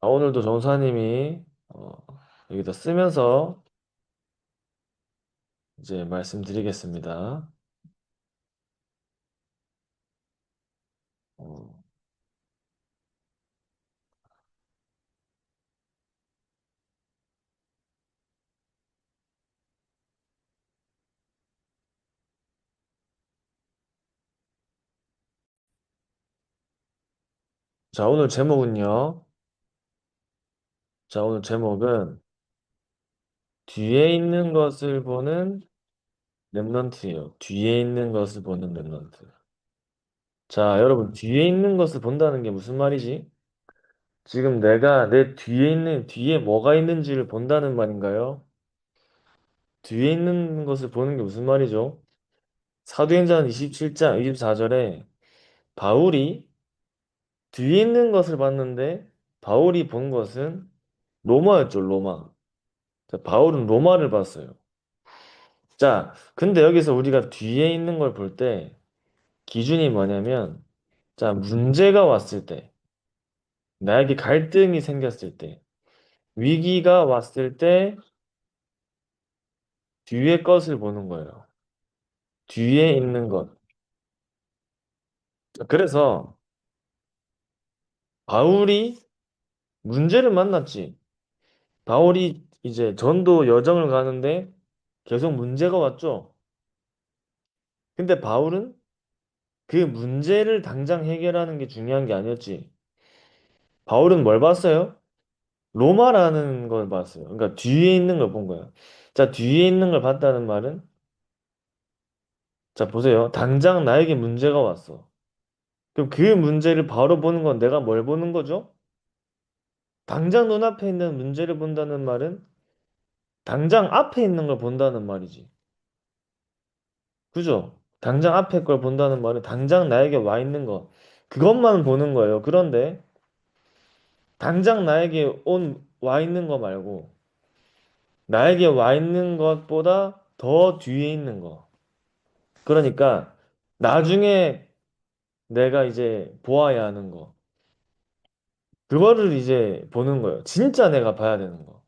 오늘도 정사님이 여기다 쓰면서 이제 말씀드리겠습니다. 어, 자, 오늘 제목은요. 자, 오늘 제목은 뒤에 있는 것을 보는 랩넌트예요. 뒤에 있는 것을 보는 랩넌트. 자, 여러분, 뒤에 있는 것을 본다는 게 무슨 말이지? 지금 내가 내 뒤에 뭐가 있는지를 본다는 말인가요? 뒤에 있는 것을 보는 게 무슨 말이죠? 사도행전 27장 24절에 바울이 뒤에 있는 것을 봤는데 바울이 본 것은 로마였죠, 로마. 자, 바울은 로마를 봤어요. 자, 근데 여기서 우리가 뒤에 있는 걸 볼 때 기준이 뭐냐면, 자, 문제가 왔을 때, 나에게 갈등이 생겼을 때, 위기가 왔을 때 뒤에 것을 보는 거예요. 뒤에 있는 것. 자, 그래서 바울이 문제를 만났지. 바울이 이제 전도 여정을 가는데 계속 문제가 왔죠. 근데 바울은 그 문제를 당장 해결하는 게 중요한 게 아니었지. 바울은 뭘 봤어요? 로마라는 걸 봤어요. 그러니까 뒤에 있는 걸 본 거야. 자, 뒤에 있는 걸 봤다는 말은, 자, 보세요. 당장 나에게 문제가 왔어. 그럼 그 문제를 바로 보는 건 내가 뭘 보는 거죠? 당장 눈앞에 있는 문제를 본다는 말은 당장 앞에 있는 걸 본다는 말이지. 그죠? 당장 앞에 걸 본다는 말은 당장 나에게 와 있는 거. 그것만 보는 거예요. 그런데 당장 나에게 와 있는 거 말고 나에게 와 있는 것보다 더 뒤에 있는 거. 그러니까 나중에 내가 이제 보아야 하는 거. 그거를 이제 보는 거예요. 진짜 내가 봐야 되는 거.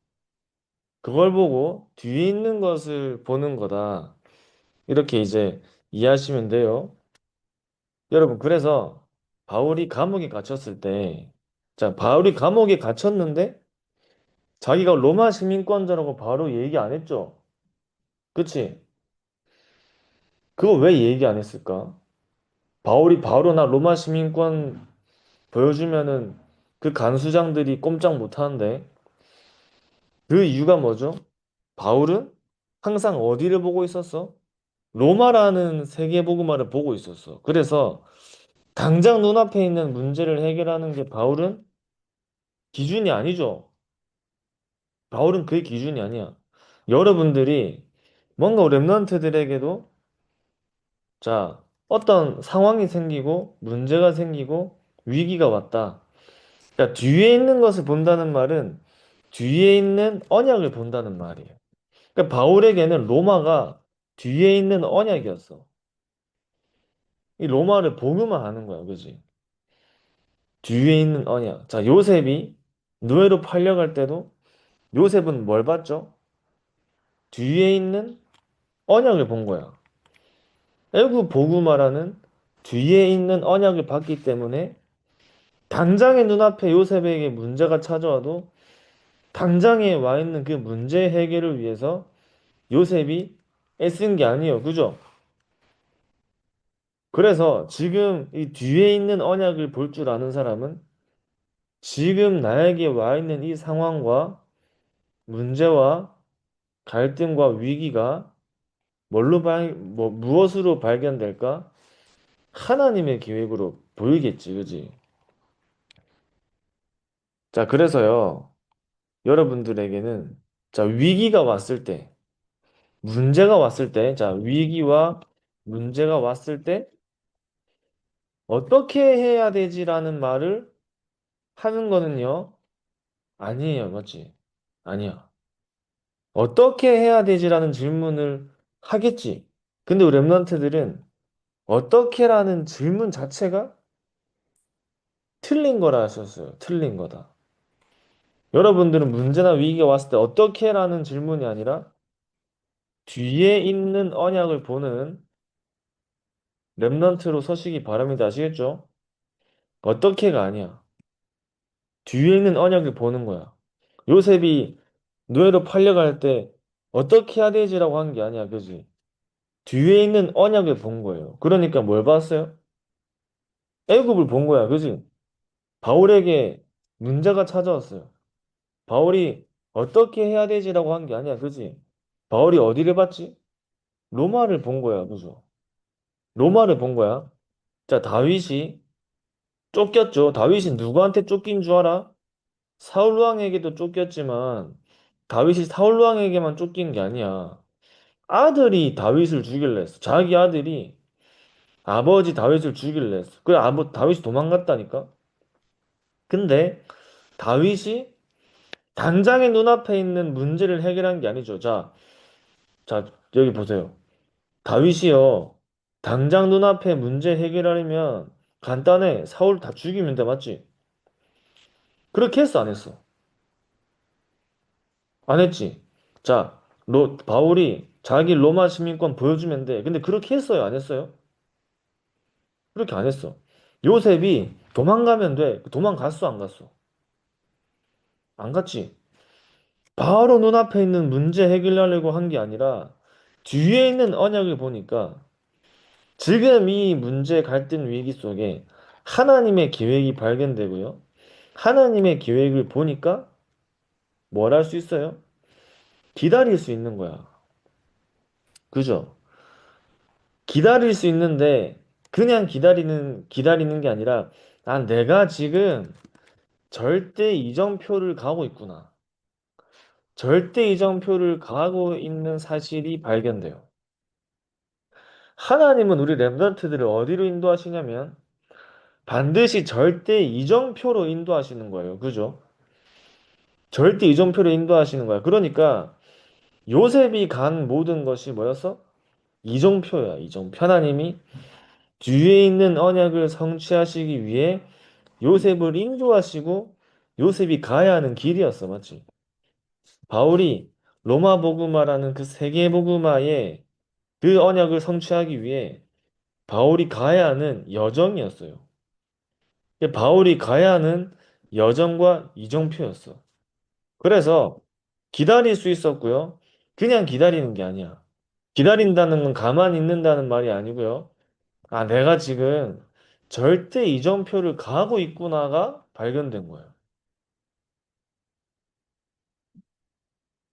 그걸 보고 뒤에 있는 것을 보는 거다. 이렇게 이제 이해하시면 돼요. 여러분, 그래서 바울이 감옥에 갇혔을 때, 자, 바울이 감옥에 갇혔는데 자기가 로마 시민권자라고 바로 얘기 안 했죠. 그치? 그거 왜 얘기 안 했을까? 바울이 바로 나 로마 시민권 보여주면은 그 간수장들이 꼼짝 못 하는데 그 이유가 뭐죠? 바울은 항상 어디를 보고 있었어? 로마라는 세계복음화를 보고 있었어. 그래서 당장 눈앞에 있는 문제를 해결하는 게 바울은 기준이 아니죠. 바울은 그게 기준이 아니야. 여러분들이 뭔가 랩런트들에게도 자, 어떤 상황이 생기고 문제가 생기고 위기가 왔다. 자, 뒤에 있는 것을 본다는 말은 뒤에 있는 언약을 본다는 말이에요. 그러니까 바울에게는 로마가 뒤에 있는 언약이었어. 이 로마를 복음화 하는 거야, 그지? 뒤에 있는 언약. 자, 요셉이 노예로 팔려갈 때도 요셉은 뭘 봤죠? 뒤에 있는 언약을 본 거야. 애굽 복음화라는 뒤에 있는 언약을 봤기 때문에 당장의 눈앞에 요셉에게 문제가 찾아와도 당장에 와 있는 그 문제 해결을 위해서 요셉이 애쓴 게 아니에요. 그죠? 그래서 지금 이 뒤에 있는 언약을 볼 줄 아는 사람은 지금 나에게 와 있는 이 상황과 문제와 갈등과 위기가 무엇으로 발견될까? 하나님의 계획으로 보이겠지, 그지? 자, 그래서요, 여러분들에게는, 자, 위기가 왔을 때, 문제가 왔을 때, 자, 위기와 문제가 왔을 때, 어떻게 해야 되지라는 말을 하는 거는요, 아니에요, 맞지? 아니야. 어떻게 해야 되지라는 질문을 하겠지. 근데 우리 랩런트들은 어떻게라는 질문 자체가 틀린 거라 하셨어요. 틀린 거다. 여러분들은 문제나 위기가 왔을 때 어떻게 라는 질문이 아니라 뒤에 있는 언약을 보는 렘넌트로 서시기 바랍니다. 아시겠죠? 어떻게가 아니야. 뒤에 있는 언약을 보는 거야. 요셉이 노예로 팔려갈 때 어떻게 해야 되지라고 한 게 아니야. 그지? 뒤에 있는 언약을 본 거예요. 그러니까 뭘 봤어요? 애굽을 본 거야. 그지? 바울에게 문제가 찾아왔어요. 바울이 어떻게 해야 되지라고 한 게 아니야. 그지? 바울이 어디를 봤지? 로마를 본 거야. 그죠? 로마를 본 거야. 자, 다윗이 쫓겼죠. 다윗이 누구한테 쫓긴 줄 알아? 사울 왕에게도 쫓겼지만 다윗이 사울 왕에게만 쫓긴 게 아니야. 아들이 다윗을 죽일래 했어. 자기 아들이 아버지 다윗을 죽일래 했어. 그래, 다윗이 도망갔다니까? 근데 다윗이 당장의 눈앞에 있는 문제를 해결한 게 아니죠. 자, 여기 보세요. 다윗이요. 당장 눈앞에 문제 해결하려면 간단해. 사울 다 죽이면 돼, 맞지? 그렇게 했어, 안 했어? 안 했지? 자, 바울이 자기 로마 시민권 보여주면 돼. 근데 그렇게 했어요, 안 했어요? 그렇게 안 했어. 요셉이 도망가면 돼. 도망갔어, 안 갔어? 안 갔지? 바로 눈앞에 있는 문제 해결하려고 한 게 아니라 뒤에 있는 언약을 보니까 지금 이 문제 갈등 위기 속에 하나님의 계획이 발견되고요. 하나님의 계획을 보니까 뭘 할 수 있어요? 기다릴 수 있는 거야. 그죠? 기다릴 수 있는데 그냥 기다리는 게 아니라 내가 지금 절대 이정표를 가고 있구나. 절대 이정표를 가고 있는 사실이 발견돼요. 하나님은 우리 렘넌트들을 어디로 인도하시냐면 반드시 절대 이정표로 인도하시는 거예요. 그죠? 절대 이정표로 인도하시는 거야. 그러니까 요셉이 간 모든 것이 뭐였어? 이정표야. 이정표. 하나님이 뒤에 있는 언약을 성취하시기 위해 요셉을 인도하시고 요셉이 가야 하는 길이었어. 맞지? 바울이 로마 복음화라는 그 세계 복음화의 그 언약을 성취하기 위해 바울이 가야 하는 여정이었어요. 바울이 가야 하는 여정과 이정표였어. 그래서 기다릴 수 있었고요. 그냥 기다리는 게 아니야. 기다린다는 건 가만히 있는다는 말이 아니고요. 내가 지금 절대 이정표를 가고 있구나가 발견된 거예요.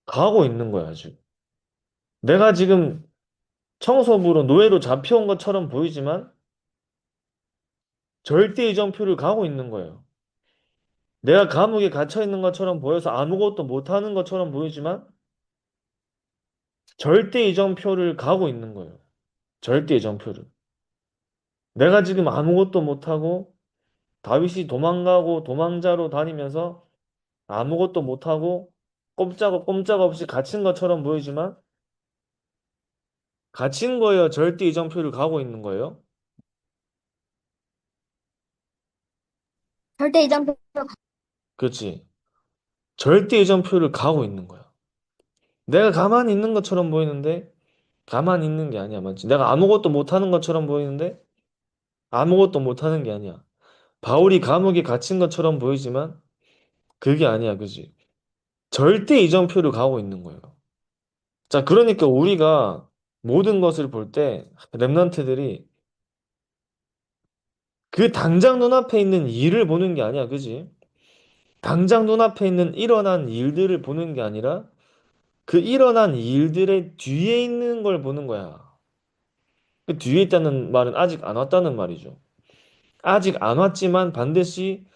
가고 있는 거야, 지금. 내가 지금 청소부로 노예로 잡혀온 것처럼 보이지만 절대 이정표를 가고 있는 거예요. 내가 감옥에 갇혀 있는 것처럼 보여서 아무것도 못하는 것처럼 보이지만 절대 이정표를 가고 있는 거예요. 절대 이정표를. 내가 지금 아무것도 못하고 다윗이 도망가고 도망자로 다니면서 아무것도 못하고 꼼짝없이 갇힌 것처럼 보이지만 갇힌 거예요. 절대 이정표를 가고 있는 거예요. 절대 이정표 그렇지. 절대 이정표를 가고 있는 거야. 내가 가만히 있는 것처럼 보이는데 가만히 있는 게 아니야. 맞지? 내가 아무것도 못하는 것처럼 보이는데 아무것도 못하는 게 아니야. 바울이 감옥에 갇힌 것처럼 보이지만 그게 아니야. 그지? 절대 이정표를 가고 있는 거예요. 자, 그러니까 우리가 모든 것을 볼 때 랩런트들이 그 당장 눈앞에 있는 일을 보는 게 아니야. 그지? 당장 눈앞에 있는 일어난 일들을 보는 게 아니라 그 일어난 일들의 뒤에 있는 걸 보는 거야. 그 뒤에 있다는 말은 아직 안 왔다는 말이죠. 아직 안 왔지만 반드시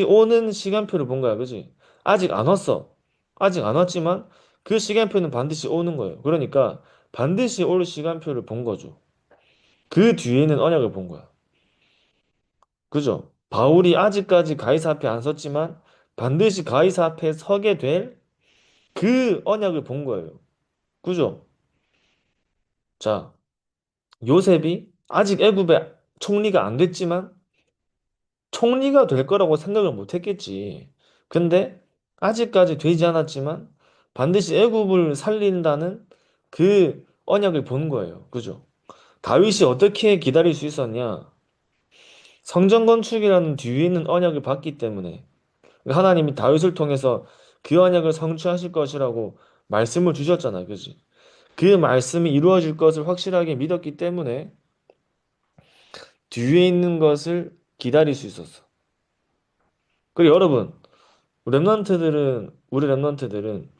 오는 시간표를 본 거야. 그지? 아직 안 왔어. 아직 안 왔지만 그 시간표는 반드시 오는 거예요. 그러니까 반드시 올 시간표를 본 거죠. 그 뒤에는 언약을 본 거야. 그죠? 바울이 아직까지 가이사 앞에 안 섰지만 반드시 가이사 앞에 서게 될 그 언약을 본 거예요. 그죠? 자, 요셉이 아직 애굽의 총리가 안 됐지만 총리가 될 거라고 생각을 못 했겠지. 근데 아직까지 되지 않았지만 반드시 애굽을 살린다는 그 언약을 본 거예요. 그죠? 다윗이 어떻게 기다릴 수 있었냐? 성전 건축이라는 뒤에 있는 언약을 봤기 때문에 하나님이 다윗을 통해서 그 언약을 성취하실 것이라고 말씀을 주셨잖아. 그지? 그 말씀이 이루어질 것을 확실하게 믿었기 때문에 뒤에 있는 것을 기다릴 수 있었어. 그리고 여러분, 우리 랩런트들은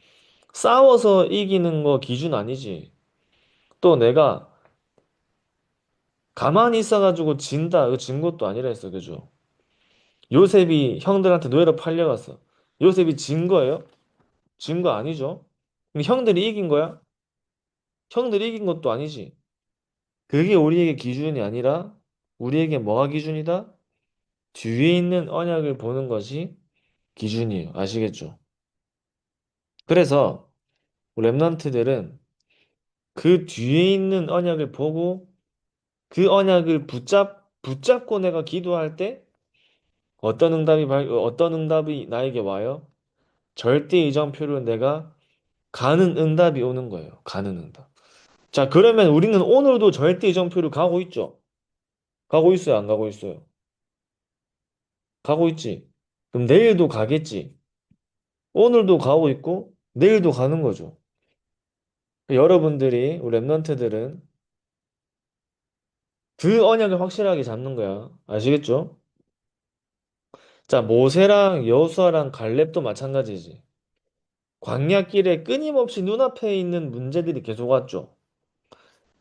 싸워서 이기는 거 기준 아니지. 또 내가 가만히 있어가지고 진다, 그 진 것도 아니라 했어. 그죠? 요셉이 형들한테 노예로 팔려갔어. 요셉이 진 거예요? 진 거 아니죠? 그럼 형들이 이긴 거야? 형들이 이긴 것도 아니지. 그게 우리에게 기준이 아니라 우리에게 뭐가 기준이다? 뒤에 있는 언약을 보는 것이 기준이에요. 아시겠죠? 그래서 랩런트들은 그 뒤에 있는 언약을 보고 그 언약을 붙잡고 내가 기도할 때 어떤 응답이 나에게 와요? 절대 이정표를 내가 가는 응답이 오는 거예요. 가는 응답. 자, 그러면 우리는 오늘도 절대 이정표를 가고 있죠? 가고 있어요? 안 가고 있어요? 가고 있지? 그럼 내일도 가겠지? 오늘도 가고 있고 내일도 가는 거죠. 여러분들이 우리 랩런트들은 그 언약을 확실하게 잡는 거야. 아시겠죠? 자, 모세랑 여호수아랑 갈렙도 마찬가지지. 광야길에 끊임없이 눈앞에 있는 문제들이 계속 왔죠.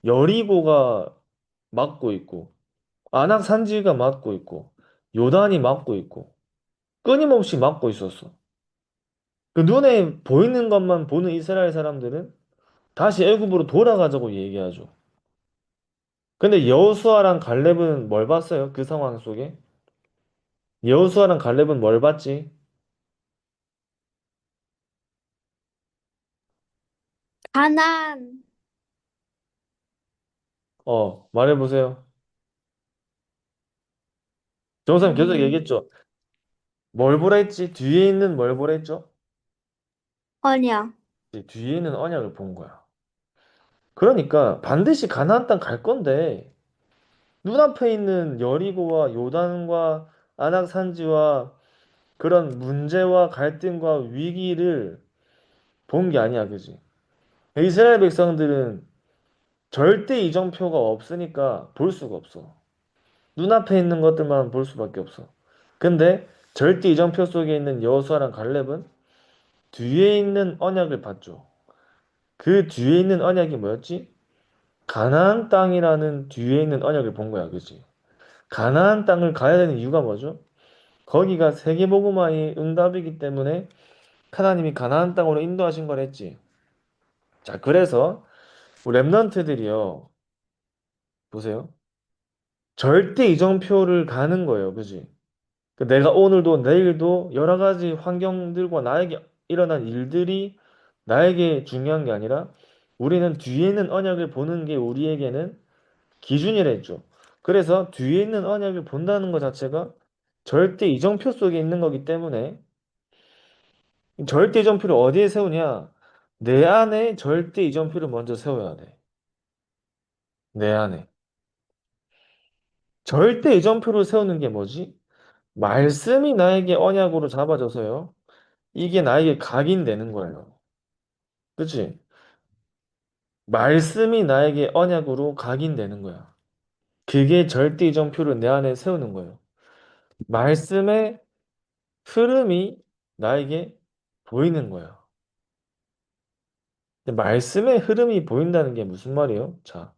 여리고가 막고 있고, 안악산지가 막고 있고, 요단이 막고 있고, 끊임없이 막고 있었어. 그 눈에 보이는 것만 보는 이스라엘 사람들은 다시 애굽으로 돌아가자고 얘기하죠. 근데 여호수아랑 갈렙은 뭘 봤어요? 그 상황 속에? 여호수아랑 갈렙은 뭘 봤지? 가난. 말해보세요. 정사님 계속 음, 얘기했죠. 뭘 보라 했지? 뒤에 있는 뭘 보라 했죠? 언약. 뒤에 있는 언약을 본 거야. 그러니까 반드시 가나안 땅 갈 건데 눈앞에 있는 여리고와 요단과 아낙 산지와 그런 문제와 갈등과 위기를 본 게 아니야, 그지? 이스라엘 백성들은 절대 이정표가 없으니까 볼 수가 없어. 눈앞에 있는 것들만 볼 수밖에 없어. 근데 절대 이정표 속에 있는 여호수아랑 갈렙은 뒤에 있는 언약을 봤죠. 그 뒤에 있는 언약이 뭐였지? 가나안 땅이라는 뒤에 있는 언약을 본 거야, 그지? 가나안 땅을 가야 되는 이유가 뭐죠? 거기가 세계복음화의 응답이기 때문에 하나님이 가나안 땅으로 인도하신 걸 했지. 자, 그래서 우리 랩런트들이요. 보세요. 절대 이정표를 가는 거예요, 그지? 그 내가 오늘도 내일도 여러 가지 환경들과 나에게 일어난 일들이 나에게 중요한 게 아니라 우리는 뒤에 있는 언약을 보는 게 우리에게는 기준이라 했죠. 그래서 뒤에 있는 언약을 본다는 것 자체가 절대 이정표 속에 있는 거기 때문에 절대 이정표를 어디에 세우냐? 내 안에 절대 이정표를 먼저 세워야 돼. 내 안에. 절대 이정표를 세우는 게 뭐지? 말씀이 나에게 언약으로 잡아져서요. 이게 나에게 각인되는 거예요. 그치? 말씀이 나에게 언약으로 각인되는 거야. 그게 절대 이정표를 내 안에 세우는 거예요. 말씀의 흐름이 나에게 보이는 거야. 근데 말씀의 흐름이 보인다는 게 무슨 말이에요? 자,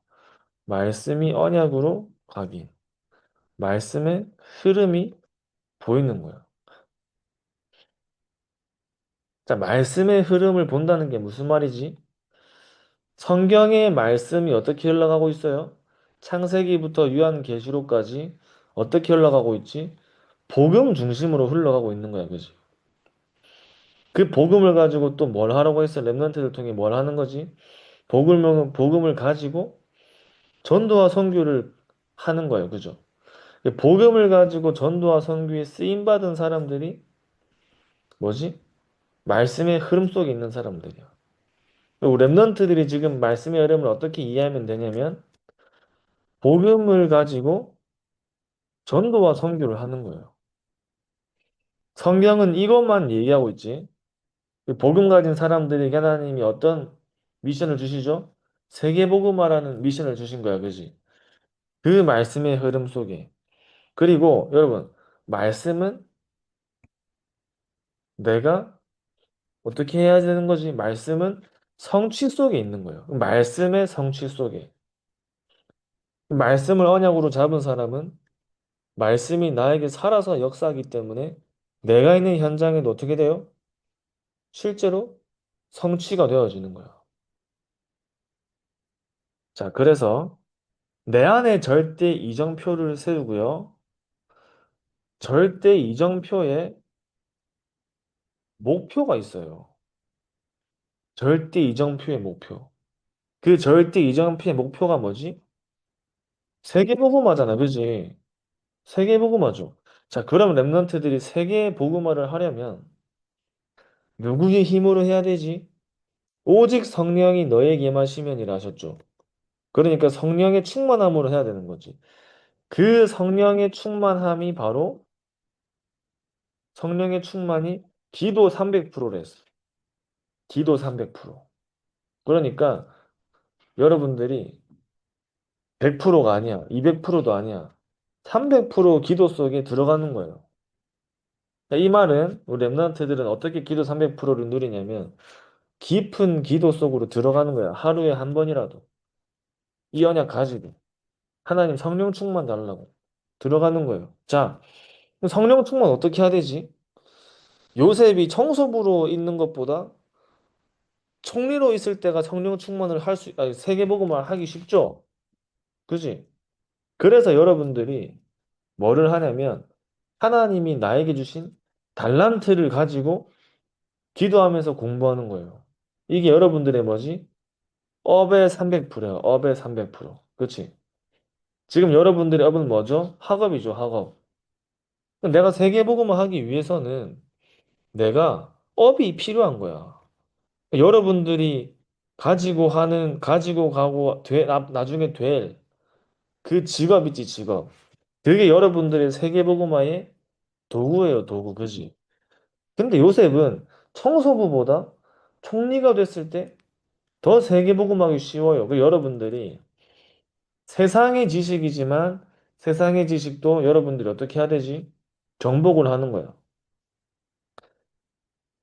말씀이 언약으로 각인. 말씀의 흐름이 보이는 거야. 자, 말씀의 흐름을 본다는 게 무슨 말이지? 성경의 말씀이 어떻게 흘러가고 있어요? 창세기부터 요한계시록까지 어떻게 흘러가고 있지? 복음 중심으로 흘러가고 있는 거야, 그지? 그 복음을 가지고 또 뭘 하라고 했어? 랩런트들 통해 뭘 하는 거지? 복음을 가지고 전도와 선교를 하는 거예요, 그죠? 복음을 가지고 전도와 선교에 쓰임 받은 사람들이 뭐지? 말씀의 흐름 속에 있는 사람들이야. 그리고 랩런트들이 지금 말씀의 흐름을 어떻게 이해하면 되냐면 복음을 가지고 전도와 선교를 하는 거예요. 성경은 이것만 얘기하고 있지. 그 복음 가진 사람들에게 하나님이 어떤 미션을 주시죠? 세계복음화라는 미션을 주신 거야, 그지? 그 말씀의 흐름 속에. 그리고 여러분, 말씀은 내가 어떻게 해야 되는 거지? 말씀은 성취 속에 있는 거예요. 말씀의 성취 속에. 말씀을 언약으로 잡은 사람은 말씀이 나에게 살아서 역사하기 때문에 내가 있는 현장에도 어떻게 돼요? 실제로 성취가 되어지는 거예요. 자, 그래서 내 안에 절대 이정표를 세우고요. 절대 이정표에 목표가 있어요. 절대 이정표의 목표. 그 절대 이정표의 목표가 뭐지? 세계복음화잖아, 그지? 세계복음화죠. 자, 그럼 랩런트들이 세계복음화를 하려면 누구의 힘으로 해야 되지? 오직 성령이 너에게 임하시면이라 하셨죠. 그러니까 성령의 충만함으로 해야 되는 거지. 그 성령의 충만함이 바로 성령의 충만이 기도 300%랬어. 기도 300%. 그러니까 여러분들이 100%가 아니야. 200%도 아니야. 300% 기도 속에 들어가는 거예요. 이 말은 우리 랩런트들은 어떻게 기도 300%를 누리냐면 깊은 기도 속으로 들어가는 거야. 하루에 한 번이라도. 이 언약 가지고. 하나님 성령 충만 달라고. 들어가는 거예요. 자, 그럼 성령 충만 어떻게 해야 되지? 요셉이 청소부로 있는 것보다 총리로 있을 때가 성령 충만을 아니, 세계복음을 하기 쉽죠? 그지? 그래서 여러분들이 뭐를 하냐면 하나님이 나에게 주신 달란트를 가지고 기도하면서 공부하는 거예요. 이게 여러분들의 뭐지? 업의 300%야. 업의 300%. 그치? 지금 여러분들의 업은 뭐죠? 학업이죠, 학업. 내가 세계복음을 하기 위해서는 내가 업이 필요한 거야. 여러분들이 가지고 가고, 나중에 될 그 직업 있지, 직업. 그게 여러분들의 세계복음화의 도구예요, 도구. 그지? 근데 요셉은 청소부보다 총리가 됐을 때 더 세계복음하기 쉬워요. 그 여러분들이 세상의 지식이지만 세상의 지식도 여러분들이 어떻게 해야 되지? 정복을 하는 거예요.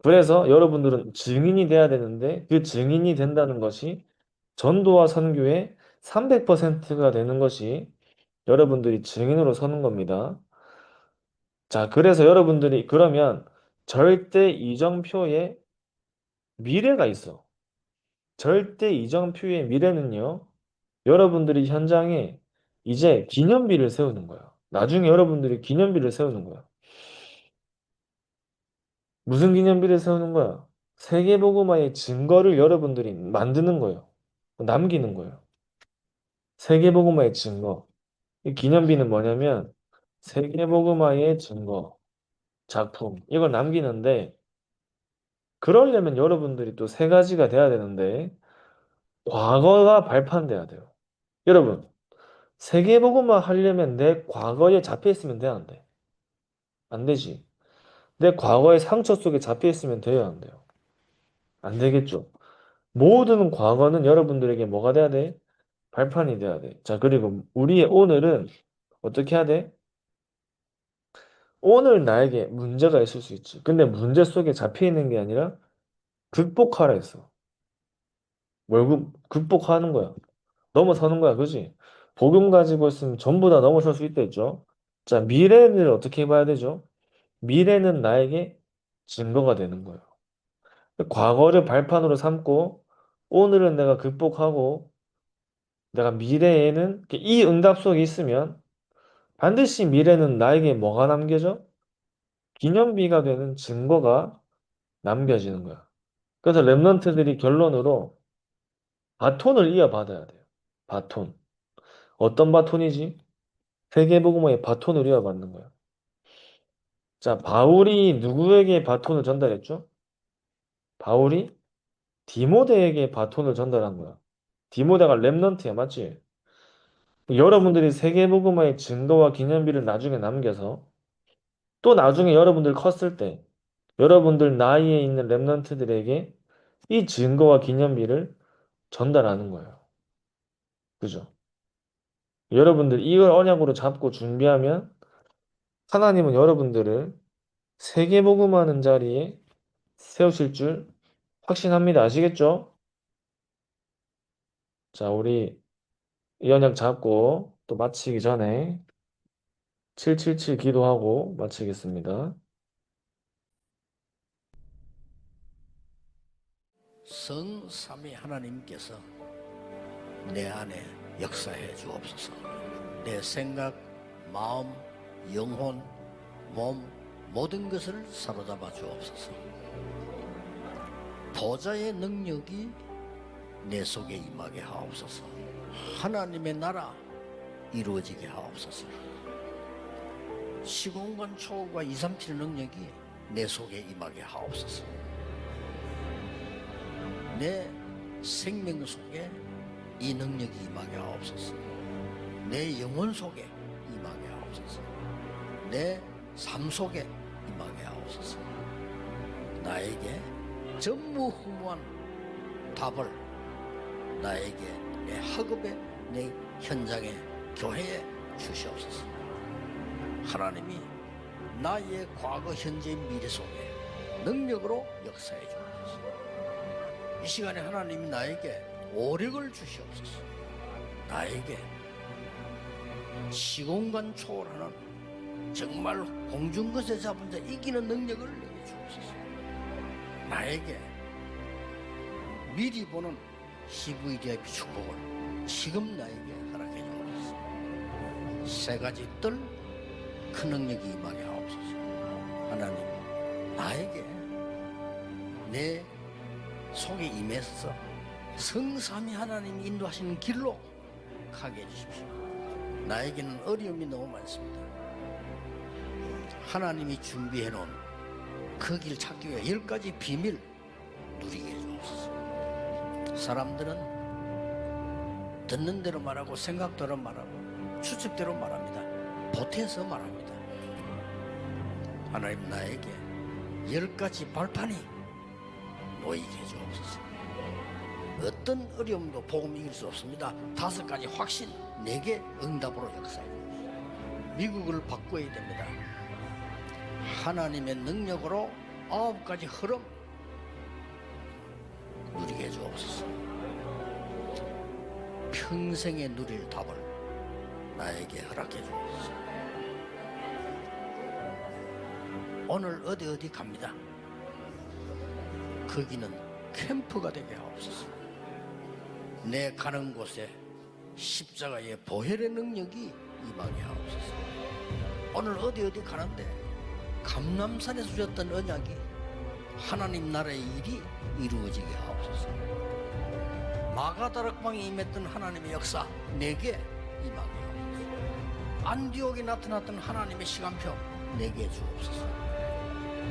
그래서 여러분들은 증인이 돼야 되는데 그 증인이 된다는 것이 전도와 선교의 300%가 되는 것이 여러분들이 증인으로 서는 겁니다. 자, 그래서 여러분들이 그러면 절대 이정표의 미래가 있어. 절대 이정표의 미래는요, 여러분들이 현장에 이제 기념비를 세우는 거야. 나중에 여러분들이 기념비를 세우는 거야. 무슨 기념비를 세우는 거야? 세계복음화의 증거를 여러분들이 만드는 거예요. 남기는 거예요. 세계복음화의 증거. 이 기념비는 뭐냐면 세계복음화의 증거, 작품. 이걸 남기는데 그러려면 여러분들이 또 세 가지가 돼야 되는데 과거가 발판돼야 돼요. 여러분, 세계복음화 하려면 내 과거에 잡혀 있으면 돼, 안 돼? 안 되지. 내 과거의 상처 속에 잡혀 있으면 돼요, 안 돼요? 안 되겠죠. 모든 과거는 여러분들에게 뭐가 돼야 돼? 발판이 돼야 돼. 자, 그리고 우리의 오늘은 어떻게 해야 돼? 오늘 나에게 문제가 있을 수 있지. 근데 문제 속에 잡혀 있는 게 아니라 극복하라 했어. 뭘 극복하는 거야? 넘어서는 거야, 그지? 복음 가지고 있으면 전부 다 넘어설 수 있다 했죠. 자, 미래를 어떻게 봐야 되죠? 미래는 나에게 증거가 되는 거예요. 과거를 발판으로 삼고 오늘은 내가 극복하고 내가 미래에는 이 응답 속에 있으면 반드시 미래는 나에게 뭐가 남겨져? 기념비가 되는 증거가 남겨지는 거야. 그래서 랩런트들이 결론으로 바톤을 이어받아야 돼요. 바톤. 어떤 바톤이지? 세계복음의 바톤을 이어받는 거예요. 자, 바울이 누구에게 바톤을 전달했죠? 바울이 디모데에게 바톤을 전달한 거야. 디모데가 렘넌트야, 맞지? 여러분들이 세계복음의 증거와 기념비를 나중에 남겨서 또 나중에 여러분들 컸을 때 여러분들 나이에 있는 렘넌트들에게 이 증거와 기념비를 전달하는 거예요. 그죠? 여러분들 이걸 언약으로 잡고 준비하면 하나님은 여러분들을 세계복음하는 자리에 세우실 줄 확신합니다. 아시겠죠? 자, 우리 이 언약 잡고 또 마치기 전에 777 기도하고 마치겠습니다. 성삼위 하나님께서 내 안에 역사해 주옵소서. 내 생각, 마음, 영혼, 몸 모든 것을 사로잡아 주옵소서. 보좌의 능력이 내 속에 임하게 하옵소서. 하나님의 나라 이루어지게 하옵소서. 시공간 초월과 237 능력이 내 속에 임하게 하옵소서. 내 생명 속에 이 능력이 임하게 하옵소서. 내 영혼 속에 임하게 하옵소서. 내 삶 속에 임하게 하옵소서. 나에게 전무후무한 답을 나에게 내 학업에 내 현장에 교회에 주시옵소서. 하나님이 나의 과거 현재 미래 속에 능력으로 역사해 주옵소서. 이 시간에 하나님이 나에게 오력을 주시옵소서. 나에게 시공간 초월하는 정말 공중것에 잡은 자 이기는 능력을 내게 주옵소서. 나에게 미리 보는 CVDIP 축복을 지금 나에게 허락해 주옵소서. 세 가지 뜰 큰 능력이 임하게 하옵소서. 하나님, 나에게 내 속에 임해서 성삼위 하나님이 인도하시는 길로 가게 해주십시오. 나에게는 어려움이 너무 많습니다. 하나님이 준비해 놓은 그 길 찾기 위해 10가지 비밀 누리게 해주옵소서. 사람들은 듣는 대로 말하고 생각대로 말하고 추측대로 말합니다. 보태서 말합니다. 하나님, 나에게 10가지 발판이 놓이게 해주옵소서. 어떤 어려움도 복음 이길 수 없습니다. 5가지 확신, 내게 응답으로 역사해 주옵소서. 미국을 바꿔야 됩니다. 하나님의 능력으로 9가지 흐름 누리게 해주옵소서. 평생에 누릴 답을 나에게 허락해 주옵소서. 오늘 어디 갑니다. 거기는 캠프가 되게 하옵소서. 내 가는 곳에 십자가의 보혈의 능력이 임하게 하옵소서. 오늘 어디 가는데 감람산에서 주셨던 언약이 하나님 나라의 일이 이루어지게 하옵소서. 마가다락방에 임했던 하나님의 역사 내게 임하게 하옵소서. 안디옥에 나타났던 하나님의 시간표 내게 주옵소서.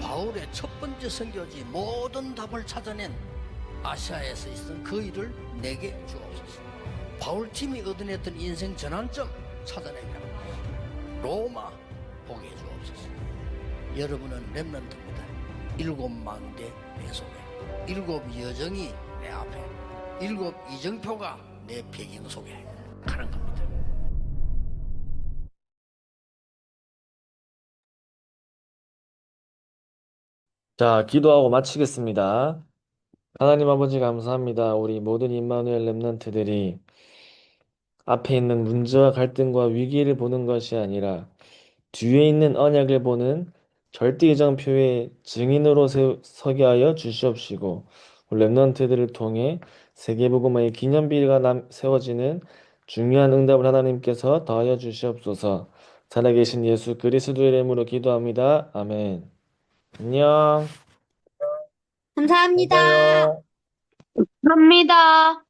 바울의 첫 번째 선교지 모든 답을 찾아낸 아시아에서 있었던 그 일을 내게 주옵소서. 바울팀이 얻어냈던 인생 전환점 찾아내게 하옵소서. 로마 보게 해주옵소서. 여러분은 렘넌트입니다. 7망대 내 속에 7 여정이 내 앞에 7 이정표가 내 배경 속에 가는 겁니다. 자, 기도하고 마치겠습니다. 하나님 아버지 감사합니다. 우리 모든 임마누엘 렘넌트들이 앞에 있는 문제와 갈등과 위기를 보는 것이 아니라 뒤에 있는 언약을 보는 절대이정표의 증인으로 서게 하여 주시옵시고 렘넌트들을 통해 세계복음의 기념비가 세워지는 중요한 응답을 하나님께서 더하여 주시옵소서. 살아계신 예수 그리스도의 이름으로 기도합니다. 아멘. 안녕. 감사합니다. 감사해요. 합니다.